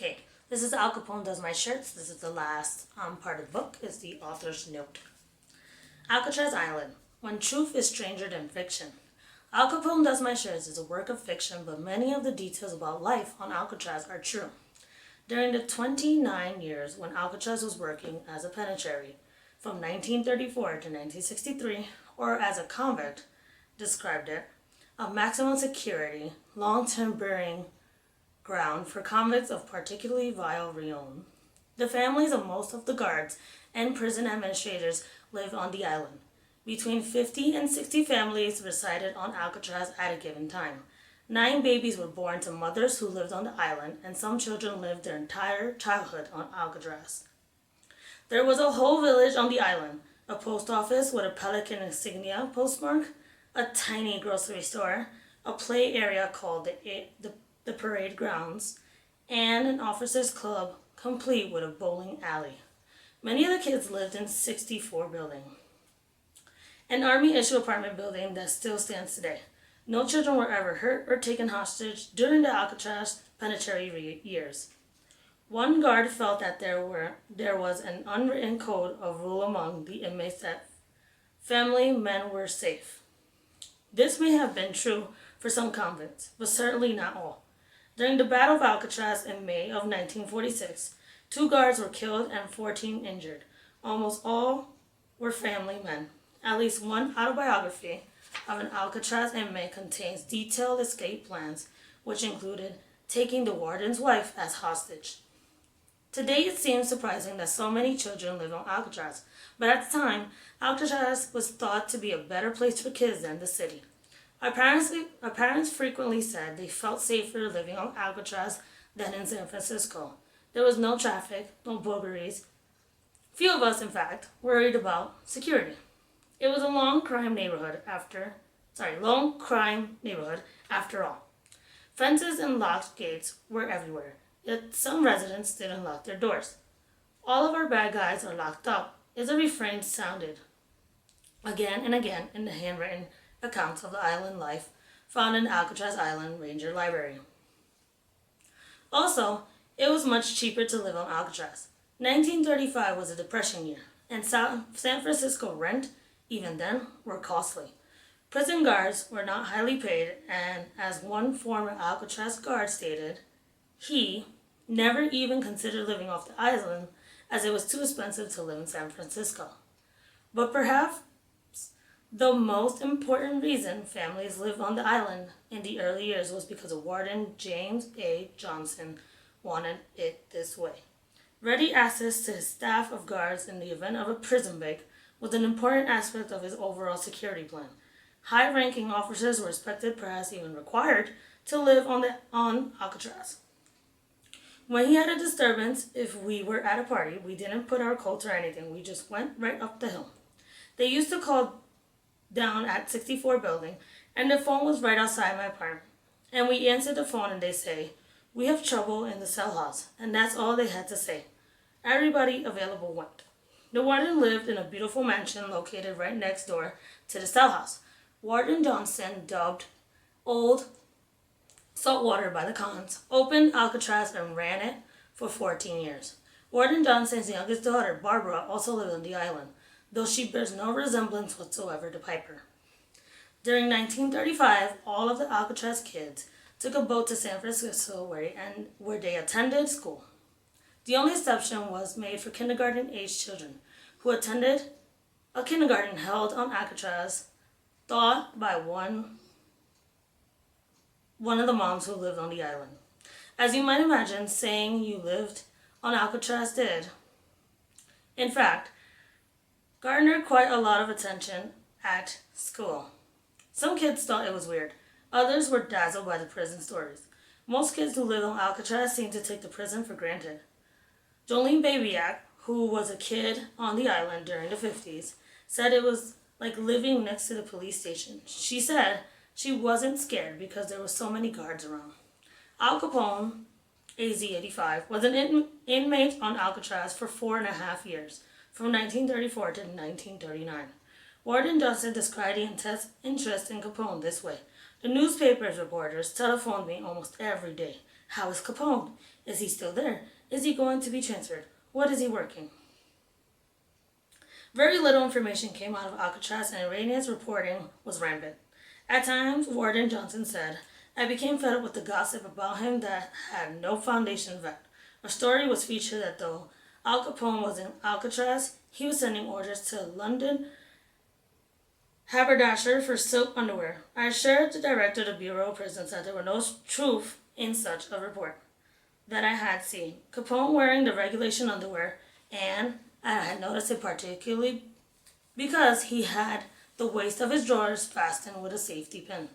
Okay, this is Al Capone Does My Shirts. This is the last part of the book, is the author's note. Alcatraz Island, When Truth is Stranger Than Fiction. Al Capone Does My Shirts is a work of fiction, but many of the details about life on Alcatraz are true. During the 29 years when Alcatraz was working as a penitentiary, from 1934 to 1963, or as a convict described it, a maximum security, long-term burying ground for convicts of particularly vile renown. The families of most of the guards and prison administrators lived on the island. Between 50 and 60 families resided on Alcatraz at a given time. 9 babies were born to mothers who lived on the island, and some children lived their entire childhood on Alcatraz. There was a whole village on the island, a post office with a pelican insignia postmark, a tiny grocery store, a play area called the parade grounds, and an officers' club complete with a bowling alley. Many of the kids lived in 64 building, an Army-issue apartment building that still stands today. No children were ever hurt or taken hostage during the Alcatraz penitentiary years. One guard felt that there was an unwritten code of rule among the inmates that family men were safe. This may have been true for some convicts, but certainly not all. During the Battle of Alcatraz in May of 1946, 2 guards were killed and 14 injured. Almost all were family men. At least one autobiography of an Alcatraz inmate contains detailed escape plans, which included taking the warden's wife as hostage. Today it seems surprising that so many children live on Alcatraz, but at the time, Alcatraz was thought to be a better place for kids than the city. Our parents frequently said they felt safer living on Alcatraz than in San Francisco. There was no traffic, no burglaries. Few of us, in fact, worried about security. It was a lone crime neighborhood after all. Fences and locked gates were everywhere, yet some residents didn't lock their doors. All of our bad guys are locked up is a refrain sounded again and again in the handwritten accounts of the island life found in Alcatraz Island Ranger Library. Also, it was much cheaper to live on Alcatraz. 1935 was a depression year, and San Francisco rent, even then, were costly. Prison guards were not highly paid, and as one former Alcatraz guard stated, he never even considered living off the island as it was too expensive to live in San Francisco. But perhaps the most important reason families lived on the island in the early years was because of Warden James A. Johnson wanted it this way. Ready access to his staff of guards in the event of a prison break was an important aspect of his overall security plan. High-ranking officers were expected, perhaps even required, to live on Alcatraz. When he had a disturbance, if we were at a party, we didn't put our coats or anything. We just went right up the hill. They used to call down at 64 building, and the phone was right outside my apartment. And we answered the phone and they say, "We have trouble in the cell house," and that's all they had to say. Everybody available went. The warden lived in a beautiful mansion located right next door to the cell house. Warden Johnson, dubbed Old Saltwater by the cons, opened Alcatraz and ran it for 14 years. Warden Johnson's youngest daughter, Barbara, also lived on the island, though she bears no resemblance whatsoever to Piper. During 1935, all of the Alcatraz kids took a boat to San Francisco where they attended school. The only exception was made for kindergarten-aged children who attended a kindergarten held on Alcatraz, taught by one of the moms who lived on the island. As you might imagine, saying you lived on Alcatraz did, in fact, garnered quite a lot of attention at school. Some kids thought it was weird. Others were dazzled by the prison stories. Most kids who live on Alcatraz seem to take the prison for granted. Jolene Babyak, who was a kid on the island during the 50s, said it was like living next to the police station. She said she wasn't scared because there were so many guards around. Al Capone, AZ-85, was an inmate on Alcatraz for 4.5 years, from 1934 to 1939. Warden Johnson described the intense interest in Capone this way. The newspaper's reporters telephoned me almost every day, How is Capone? Is he still there? Is he going to be transferred? What is he working? Very little information came out of Alcatraz, and Iranians' reporting was rampant. At times, Warden Johnson said, I became fed up with the gossip about him that had no foundation of fact. A story was featured that though Al Capone was in Alcatraz, he was sending orders to London haberdasher for silk underwear. I assured the director of the Bureau of Prisons that there was no truth in such a report that I had seen. Capone wearing the regulation underwear, and I had noticed it particularly because he had the waist of his drawers fastened with a safety pin.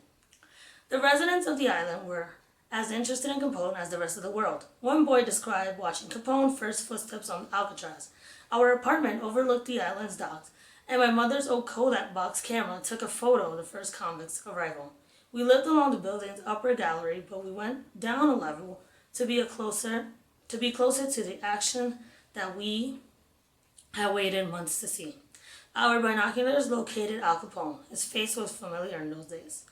The residents of the island were as interested in Capone as the rest of the world. One boy described watching Capone's first footsteps on Alcatraz. Our apartment overlooked the island's docks, and my mother's old Kodak box camera took a photo of the first convict's arrival. We lived along the building's upper gallery, but we went down a level to be closer to the action that we had waited months to see. Our binoculars located Al Capone. His face was familiar in those days.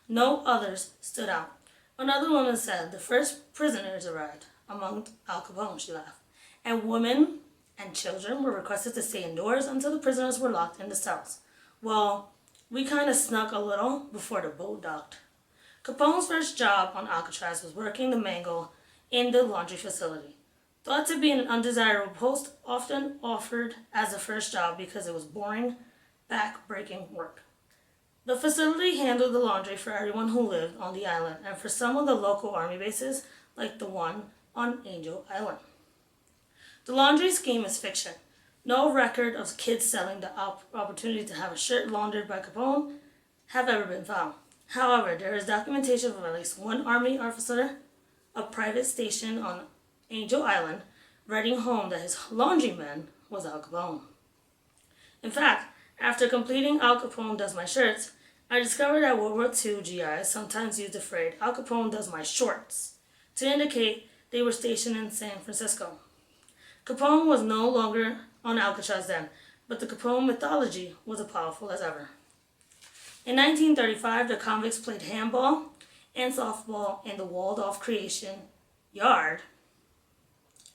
No others stood out. Another woman said the first prisoners arrived among Al Capone, she laughed, and women and children were requested to stay indoors until the prisoners were locked in the cells. Well, we kind of snuck a little before the boat docked. Capone's first job on Alcatraz was working the mangle in the laundry facility. Thought to be an undesirable post, often offered as a first job because it was boring, back-breaking work. The facility handled the laundry for everyone who lived on the island and for some of the local army bases, like the one on Angel Island. The laundry scheme is fiction. No record of kids selling the opportunity to have a shirt laundered by Capone have ever been found. However, there is documentation of at least one army officer, a private station on Angel Island, writing home that his laundryman was Al Capone. In fact, after completing Al Capone Does My Shirts, I discovered that World War II GIs sometimes used the phrase Al Capone Does My Shorts to indicate they were stationed in San Francisco. Capone was no longer on Alcatraz then, but the Capone mythology was as powerful as ever. In 1935, the convicts played handball and softball in the walled-off Creation Yard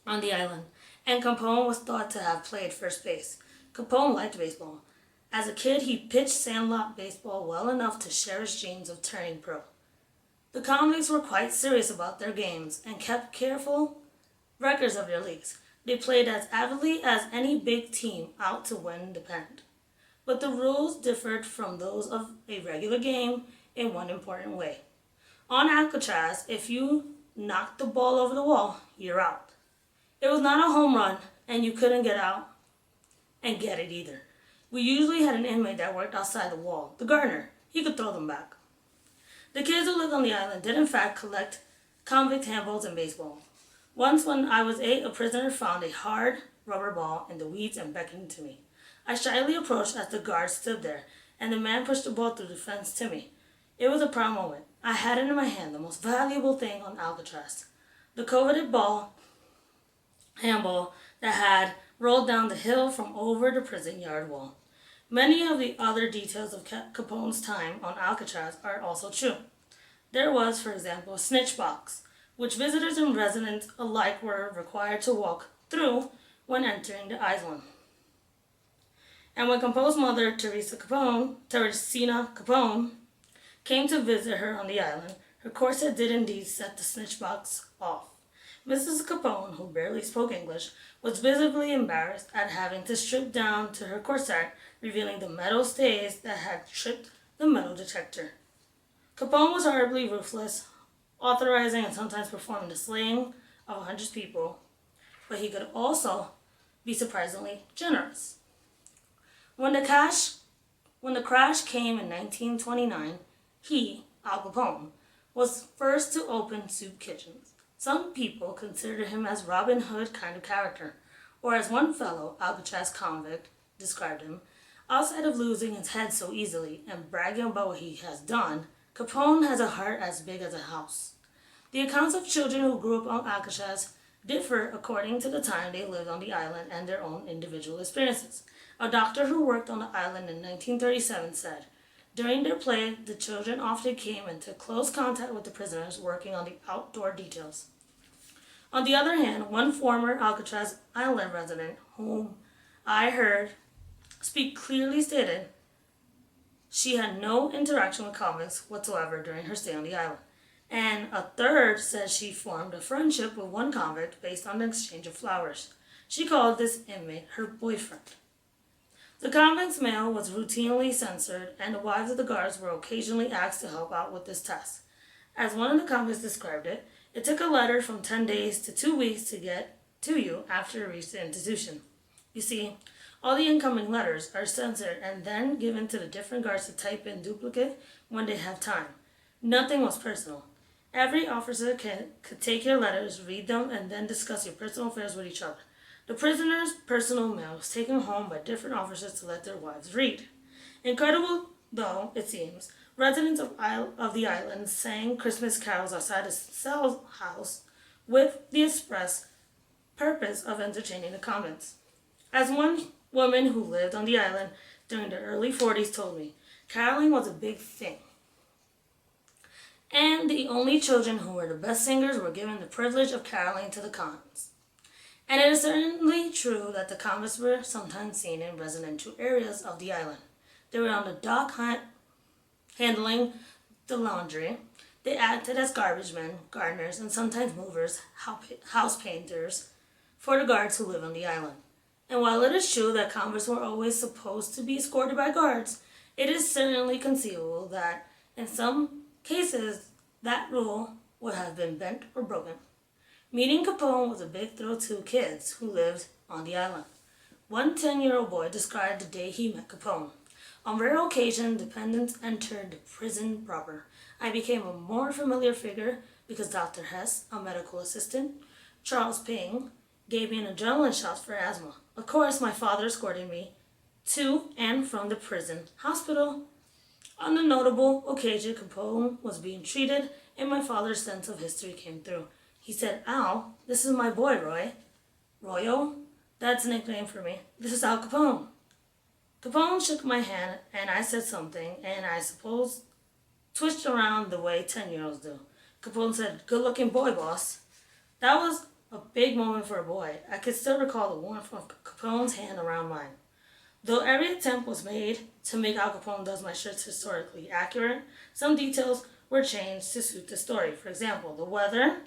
on the island, and Capone was thought to have played first base. Capone liked baseball. As a kid, he pitched sandlot baseball well enough to share his dreams of turning pro. The convicts were quite serious about their games and kept careful records of their leagues. They played as avidly as any big team out to win the pennant. But the rules differed from those of a regular game in one important way. On Alcatraz, if you knocked the ball over the wall, you're out. It was not a home run, and you couldn't get out and get it either. We usually had an inmate that worked outside the wall, the gardener. He could throw them back. The kids who lived on the island did in fact collect convict handballs and baseball. Once when I was 8, a prisoner found a hard rubber ball in the weeds and beckoned to me. I shyly approached as the guard stood there, and the man pushed the ball through the fence to me. It was a proud moment. I had it in my hand, the most valuable thing on Alcatraz. The coveted handball that had rolled down the hill from over the prison yard wall. Many of the other details of Capone's time on Alcatraz are also true. There was, for example, a snitch box, which visitors and residents alike were required to walk through when entering the island. And when Capone's mother, Teresina Capone, came to visit her on the island, her corset did indeed set the snitch box off. Mrs. Capone, who barely spoke English, was visibly embarrassed at having to strip down to her corset, revealing the metal stays that had tripped the metal detector. Capone was horribly ruthless, authorizing and sometimes performing the slaying of hundreds of people, but he could also be surprisingly generous. When the crash came in 1929, he, Al Capone, was first to open soup kitchens. Some people considered him as Robin Hood kind of character, or as one fellow Alcatraz convict described him, outside of losing his head so easily and bragging about what he has done, Capone has a heart as big as a house. The accounts of children who grew up on Alcatraz differ according to the time they lived on the island and their own individual experiences. A doctor who worked on the island in 1937 said, during their play, the children often came into close contact with the prisoners working on the outdoor details. On the other hand, one former Alcatraz Island resident, whom I heard speak, clearly stated she had no interaction with convicts whatsoever during her stay on the island. And a third said she formed a friendship with one convict based on the exchange of flowers. She called this inmate her boyfriend. The convict's mail was routinely censored, and the wives of the guards were occasionally asked to help out with this task. As one of the convicts described it, it took a letter from 10 days to 2 weeks to get to you after it reached the institution. You see, all the incoming letters are censored and then given to the different guards to type in duplicate when they have time. Nothing was personal. Every officer could take your letters, read them, and then discuss your personal affairs with each other. The prisoners' personal mail was taken home by different officers to let their wives read. Incredible though it seems, residents of the island sang Christmas carols outside the cell house with the express purpose of entertaining the convicts. As one woman who lived on the island during the early 40s told me, caroling was a big thing. And the only children who were the best singers were given the privilege of caroling to the cons. And it is certainly true that the convicts were sometimes seen in residential areas of the island. They were on the dock handling the laundry. They acted as garbage men, gardeners, and sometimes movers, house painters for the guards who live on the island. And while it is true that convicts were always supposed to be escorted by guards, it is certainly conceivable that in some cases that rule would have been bent or broken. Meeting Capone was a big thrill to kids who lived on the island. One 10-year-old boy described the day he met Capone. On rare occasion, dependents entered the prison proper. I became a more familiar figure because Dr. Hess, a medical assistant, Charles Ping, gave me an adrenaline shot for asthma. Of course, my father escorted me to and from the prison hospital. On the notable occasion Capone was being treated, and my father's sense of history came through. He said, "Al, this is my boy, Roy." "Royo?" "That's a nickname for me. This is Al Capone." Capone shook my hand, and I said something, and I suppose twitched around the way 10-year-olds do. Capone said, "Good-looking boy, boss." That was a big moment for a boy. I could still recall the warmth of Capone's hand around mine. Though every attempt was made to make Al Capone Does My Shirts historically accurate, some details were changed to suit the story. For example, the weather,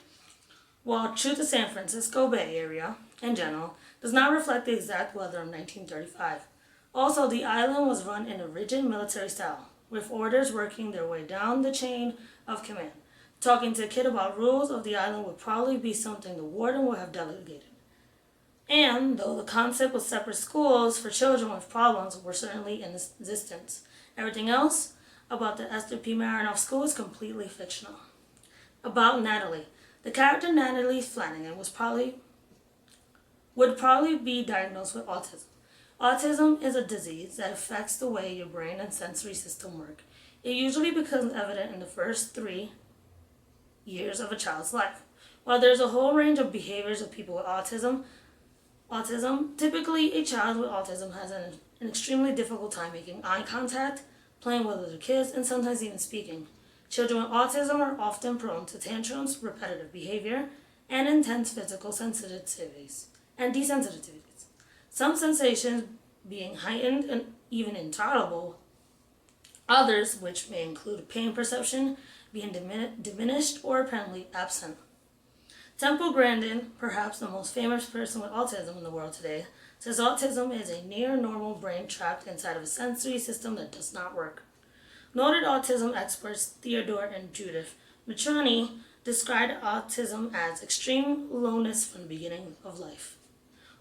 while true to San Francisco Bay Area in general, does not reflect the exact weather of 1935. Also, the island was run in a rigid military style, with orders working their way down the chain of command. Talking to a kid about rules of the island would probably be something the warden would have delegated. And though the concept of separate schools for children with problems were certainly in existence, everything else about the Esther P. Marinoff School is completely fictional. About Natalie. The character Natalie Flanagan would probably be diagnosed with autism. Autism is a disease that affects the way your brain and sensory system work. It usually becomes evident in the first 3 years of a child's life. While there's a whole range of behaviors of people with autism, typically a child with autism has an extremely difficult time making eye contact, playing with other kids, and sometimes even speaking. Children with autism are often prone to tantrums, repetitive behavior, and intense physical sensitivities and desensitivities. Some sensations being heightened and even intolerable, others, which may include pain perception, being diminished or apparently absent. Temple Grandin, perhaps the most famous person with autism in the world today, says autism is a near-normal brain trapped inside of a sensory system that does not work. Noted autism experts Theodore and Judith Matrani described autism as extreme lowness from the beginning of life.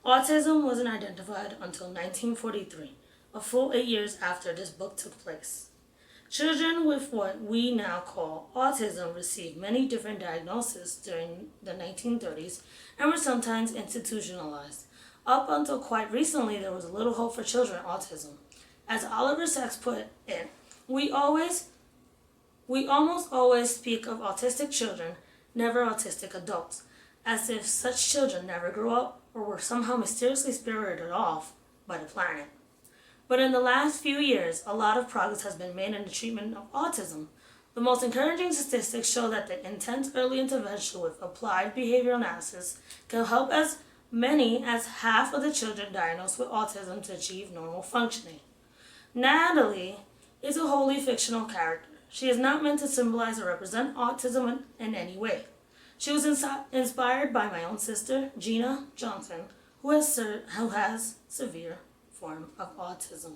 Autism wasn't identified until 1943, a full 8 years after this book took place. Children with what we now call autism received many different diagnoses during the 1930s and were sometimes institutionalized. Up until quite recently, there was little hope for children with autism. As Oliver Sacks put it, we almost always speak of autistic children, never autistic adults, as if such children never grew up or were somehow mysteriously spirited off by the planet. But in the last few years, a lot of progress has been made in the treatment of autism. The most encouraging statistics show that the intense early intervention with applied behavioral analysis can help as many as half of the children diagnosed with autism to achieve normal functioning. Natalie is a wholly fictional character. She is not meant to symbolize or represent autism in any way. She was inspired by my own sister, Gina Johnson, who has severe form of autism.